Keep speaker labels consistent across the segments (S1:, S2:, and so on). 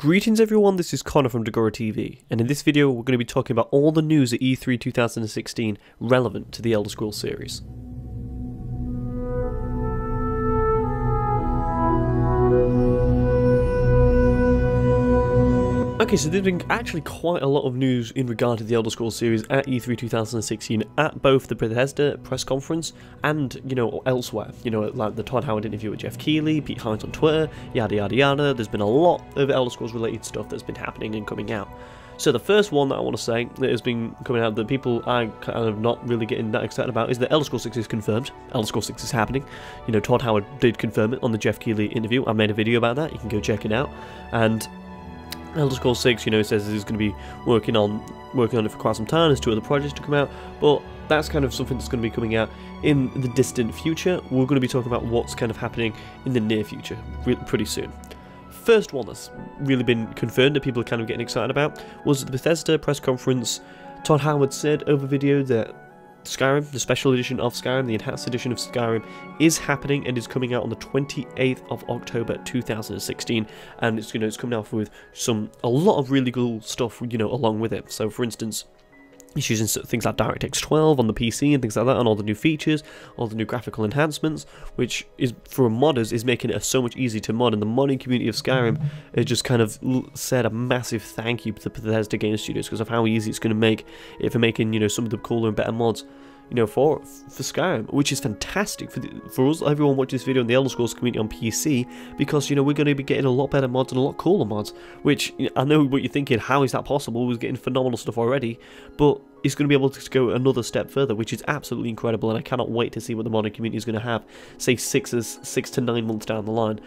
S1: Greetings everyone, this is Connor from DagoraTV, and in this video we're going to be talking about all the news at E3 2016 relevant to the Elder Scrolls series. Okay, so there's been actually quite a lot of news in regard to the Elder Scrolls series at E3 2016 at both the Bethesda press conference and, elsewhere. Like the Todd Howard interview with Jeff Keighley, Pete Hines on Twitter, yada yada yada. There's been a lot of Elder Scrolls related stuff that's been happening and coming out. So the first one that I want to say that has been coming out that people are kind of not really getting that excited about is that Elder Scrolls 6 is confirmed. Elder Scrolls 6 is happening. Todd Howard did confirm it on the Jeff Keighley interview. I made a video about that. You can go check it out. And Elder Scrolls 6, says he's going to be working on it for quite some time. There's 2 other projects to come out, but that's kind of something that's going to be coming out in the distant future. We're going to be talking about what's kind of happening in the near future pretty soon. First one that's really been confirmed that people are kind of getting excited about was the Bethesda press conference. Todd Howard said over video that Skyrim, the special edition of Skyrim, the enhanced edition of Skyrim, is happening and is coming out on the 28th of October 2016, and it's coming out with a lot of really cool stuff along with it. So for instance, it's using things like DirectX 12 on the PC and things like that, and all the new features, all the new graphical enhancements, which is for modders is making it so much easier to mod. And the modding community of Skyrim has just kind of said a massive thank you to Bethesda Game Studios because of how easy it's going to make it for making some of the cooler and better mods for Skyrim, which is fantastic for us, everyone watching this video in the Elder Scrolls community on PC, because we're going to be getting a lot better mods and a lot cooler mods, which I know what you're thinking, how is that possible? We're getting phenomenal stuff already, but it's going to be able to go another step further, which is absolutely incredible, and I cannot wait to see what the modding community is going to have, say 6 to 9 months down the line,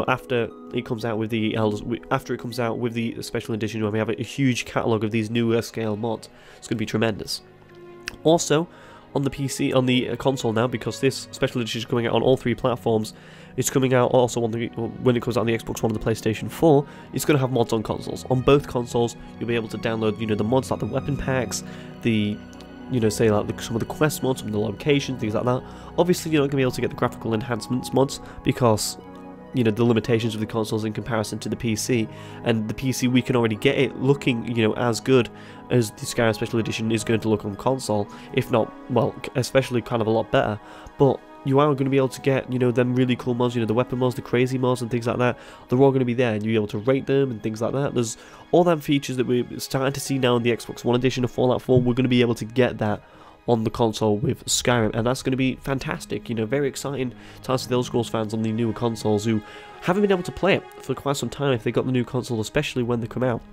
S1: after it comes out with the special edition, when we have a huge catalogue of these newer scale mods. It's going to be tremendous. Also, on the PC, on the console now, because this special edition is coming out on all 3 platforms. It's coming out also when it comes out on the Xbox One and the PlayStation 4. It's going to have mods on consoles. On both consoles, you'll be able to download, the mods like the weapon packs, the, say like some of the quest mods, some of the locations, things like that. Obviously, you're not going to be able to get the graphical enhancements mods because the limitations of the consoles in comparison to the PC, and the PC we can already get it looking as good as the Skyrim Special Edition is going to look on console, if not, well, especially kind of a lot better. But you are going to be able to get them really cool mods, the weapon mods, the crazy mods and things like that. They're all going to be there, and you'll be able to rate them and things like that. There's all them features that we're starting to see now in the Xbox One edition of Fallout 4. We're going to be able to get that on the console with Skyrim, and that's going to be fantastic. Very exciting times for the Elder Scrolls fans on the newer consoles who haven't been able to play it for quite some time if they got the new console, especially when they come out.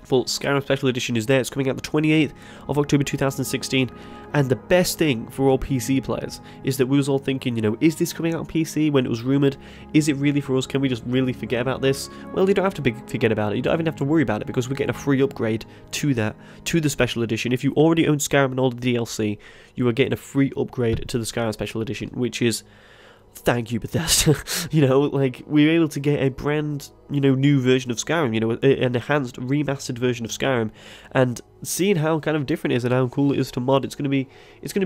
S1: But Skyrim Special Edition is there. It's coming out the 28th of October 2016, and the best thing for all PC players is that we was all thinking, is this coming out on PC when it was rumoured? Is it really for us? Can we just really forget about this? Well, you don't have to forget about it. You don't even have to worry about it, because we're getting a free upgrade to the Special Edition. If you already own Skyrim and all the DLC, you are getting a free upgrade to the Skyrim Special Edition, which is, thank you, Bethesda. We're able to get a brand, new version of Skyrim, an enhanced, remastered version of Skyrim, and seeing how kind of different it is and how cool it is to mod, it's gonna be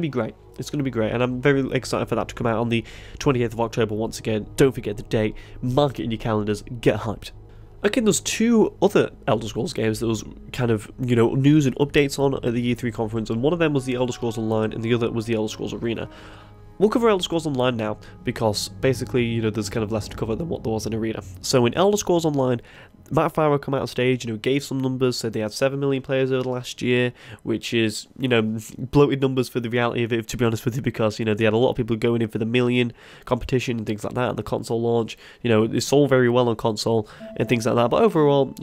S1: great. It's gonna be great, and I'm very excited for that to come out on the 28th of October. Once again, don't forget the date, mark it in your calendars, get hyped. Okay, there's 2 other Elder Scrolls games that was kind of, news and updates on at the E3 conference, and one of them was the Elder Scrolls Online, and the other was the Elder Scrolls Arena. We'll cover Elder Scrolls Online now, because basically, there's kind of less to cover than what there was in Arena. So in Elder Scrolls Online, Matt Farah come out on stage, gave some numbers, said they had 7 million players over the last year, which is, bloated numbers for the reality of it, to be honest with you, because, they had a lot of people going in for the million competition and things like that, and the console launch, it sold very well on console and things like that. But overall,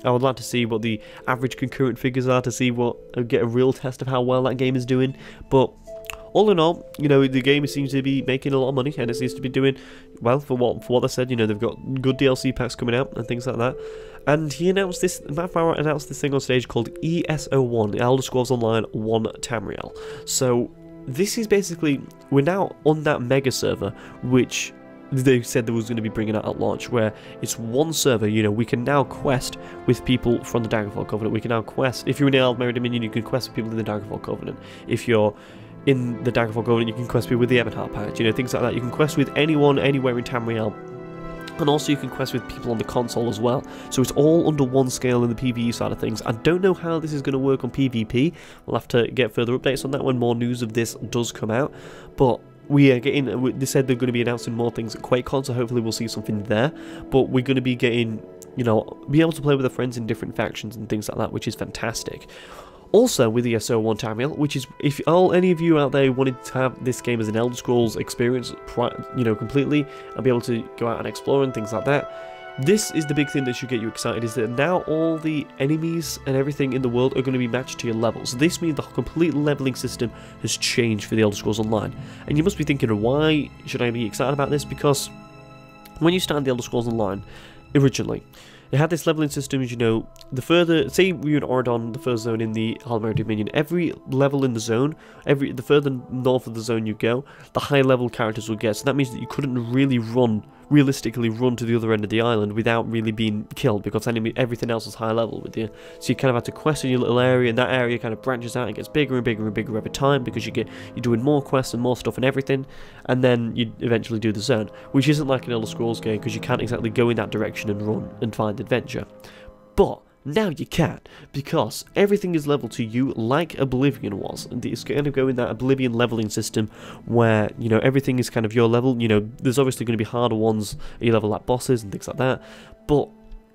S1: I would like to see what the average concurrent figures are to get a real test of how well that game is doing. But all in all, the game seems to be making a lot of money, and it seems to be doing well for what they said. They've got good DLC packs coming out and things like that. And Matt Farah announced this thing on stage called ESO1, Elder Scrolls Online 1 Tamriel. So this is basically, we're now on that mega server, which they said they was going to be bringing out at launch, where it's one server. We can now quest with people from the Daggerfall Covenant. We can now quest, if you're in the Aldmeri Dominion, you can quest with people in the Daggerfall Covenant. If you're in the Daggerfall Covenant, you can quest with the Ebonheart Patch, things like that. You can quest with anyone, anywhere in Tamriel, And also you can quest with people on the console as well. So it's all under one scale in the PvE side of things. I don't know how this is going to work on PvP. We'll have to get further updates on that when more news of this does come out. But we are getting, they said they're going to be announcing more things at QuakeCon, so hopefully we'll see something there. But we're going to be getting, you know, be able to play with our friends in different factions and things like that, which is fantastic. Also with the SO1 Tamriel, which is, if any of you out there wanted to have this game as an Elder Scrolls experience, you know, completely, and be able to go out and explore and things like that, this is the big thing that should get you excited, is that now all the enemies and everything in the world are going to be matched to your levels. This means the complete leveling system has changed for the Elder Scrolls Online. And you must be thinking, why should I be excited about this? Because when you start the Elder Scrolls Online, originally, it had this leveling system, as you know, the further, say you're in Oradon, the first zone in the Halmeri Dominion, every level in the zone, the further north of the zone you go, the high level characters will get. So that means that you couldn't really realistically run to the other end of the island without really being killed, because everything else is high level with you. So you kind of have to quest in your little area, and that area kind of branches out and gets bigger and bigger and bigger every time, because you're doing more quests and more stuff and everything, and then you eventually do the zone, which isn't like an Elder Scrolls game, because you can't exactly go in that direction and run and find adventure. But now you can, because everything is leveled to you like Oblivion was, and it's going to go in that Oblivion leveling system where, you know, everything is kind of your level. You know, there's obviously going to be harder ones at your level, like bosses and things like that, but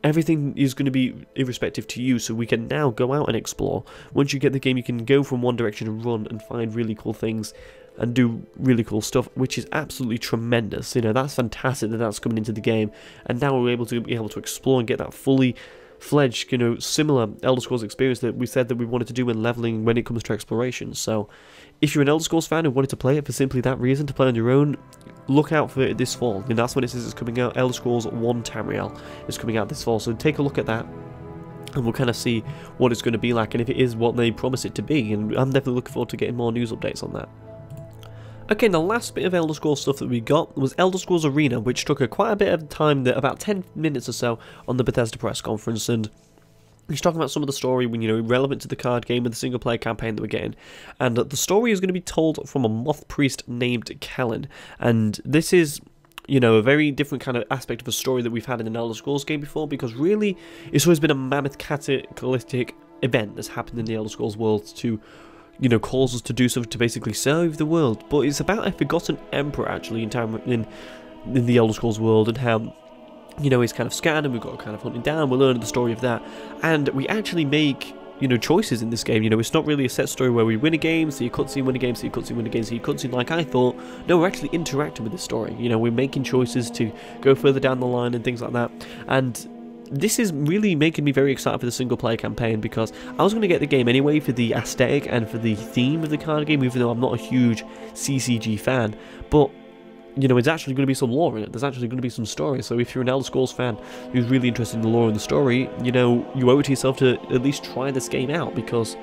S1: everything is going to be irrespective to you, so we can now go out and explore. Once you get the game, you can go from one direction and run and find really cool things and do really cool stuff, which is absolutely tremendous. You know, that's fantastic that that's coming into the game, and now we're able to explore and get that fully fledged, you know, similar Elder Scrolls experience that we said that we wanted to do when leveling when it comes to exploration. So if you're an Elder Scrolls fan and wanted to play it for simply that reason, to play on your own, look out for it this fall. And that's when it says it's coming out. Elder Scrolls 1 Tamriel is coming out this fall, so take a look at that and we'll kind of see what it's going to be like, and if it is what they promise it to be. And I'm definitely looking forward to getting more news updates on that. Okay, the last bit of Elder Scrolls stuff that we got was Elder Scrolls Arena, which took quite a bit of time, about 10 minutes or so, on the Bethesda press conference, and he's talking about some of the story, you know, relevant to the card game and the single player campaign that we're getting. And the story is going to be told from a moth priest named Kellen, and this is, you know, a very different kind of aspect of a story that we've had in an Elder Scrolls game before, because really it's always been a mammoth cataclysmic event that's happened in the Elder Scrolls world to, you know, cause us to do something to basically save the world. But it's about a forgotten emperor, actually, in the Elder Scrolls world, and how, you know, he's kind of scattered and we've got to kind of hunt him down. We're learning the story of that, and we actually make, you know, choices in this game. You know, it's not really a set story where we win a game, so you cutscene, win a game, so you cutscene, win a game, so you cutscene, like I thought. No, we're actually interacting with the story. You know, we're making choices to go further down the line and things like that. And this is really making me very excited for the single player campaign, because I was going to get the game anyway for the aesthetic and for the theme of the card game, even though I'm not a huge CCG fan. But, you know, it's actually going to be some lore in it. There's actually going to be some story. So if you're an Elder Scrolls fan who's really interested in the lore and the story, you know, you owe it to yourself to at least try this game out, because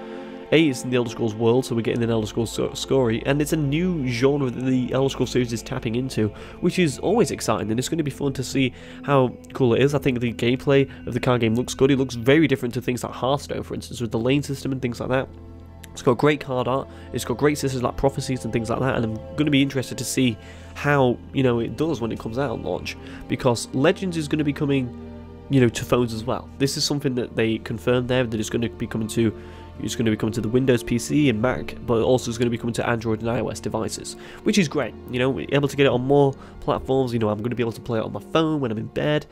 S1: A, it's in the Elder Scrolls world, so we're getting an Elder Scrolls story, and it's a new genre that the Elder Scrolls series is tapping into, which is always exciting, and it's going to be fun to see how cool it is. I think the gameplay of the card game looks good. It looks very different to things like Hearthstone, for instance, with the lane system and things like that. It's got great card art, it's got great systems like prophecies and things like that, and I'm going to be interested to see how, you know, it does when it comes out on launch, because Legends is going to be coming, you know, to phones as well. This is something that they confirmed there, that it's going to be coming to the Windows PC and Mac, but also it's going to be coming to Android and iOS devices, which is great. You know, we're able to get it on more platforms. You know, I'm going to be able to play it on my phone when I'm in bed.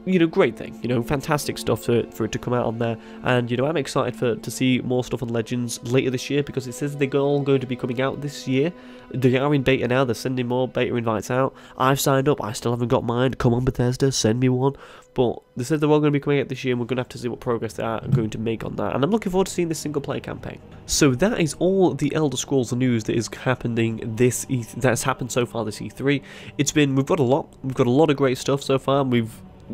S1: You know, great thing. You know, fantastic stuff for it to come out on there. And, you know, I'm excited to see more stuff on Legends later this year, because it says they're all going to be coming out this year. They are in beta now. They're sending more beta invites out. I've signed up. I still haven't got mine. Come on, Bethesda, send me one. But they said they're all going to be coming out this year, and we're going to have to see what progress they are going to make on that. And I'm looking forward to seeing this single player campaign. So that is all the Elder Scrolls news that is happening that's happened so far this E3. We've got a lot of great stuff so far. We've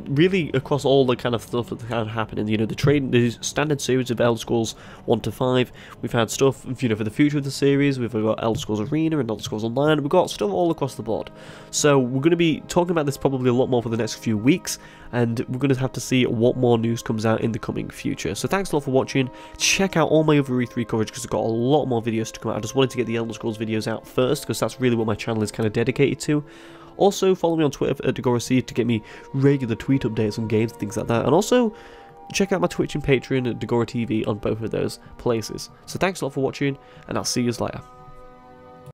S1: really, across all the kind of stuff that's kind of happening, you know, the standard series of Elder Scrolls 1 to 5, we've had stuff, you know, for the future of the series, we've got Elder Scrolls Arena and Elder Scrolls Online, we've got stuff all across the board. So we're going to be talking about this probably a lot more for the next few weeks, and we're going to have to see what more news comes out in the coming future. So thanks a lot for watching. Check out all my other E3 coverage, because I've got a lot more videos to come out. I just wanted to get the Elder Scrolls videos out first, because that's really what my channel is kind of dedicated to. Also, follow me on Twitter at DagoraTV to get me regular tweet updates on games and things like that. And also, check out my Twitch and Patreon at DagoraTV on both of those places. So thanks a lot for watching, and I'll see you later.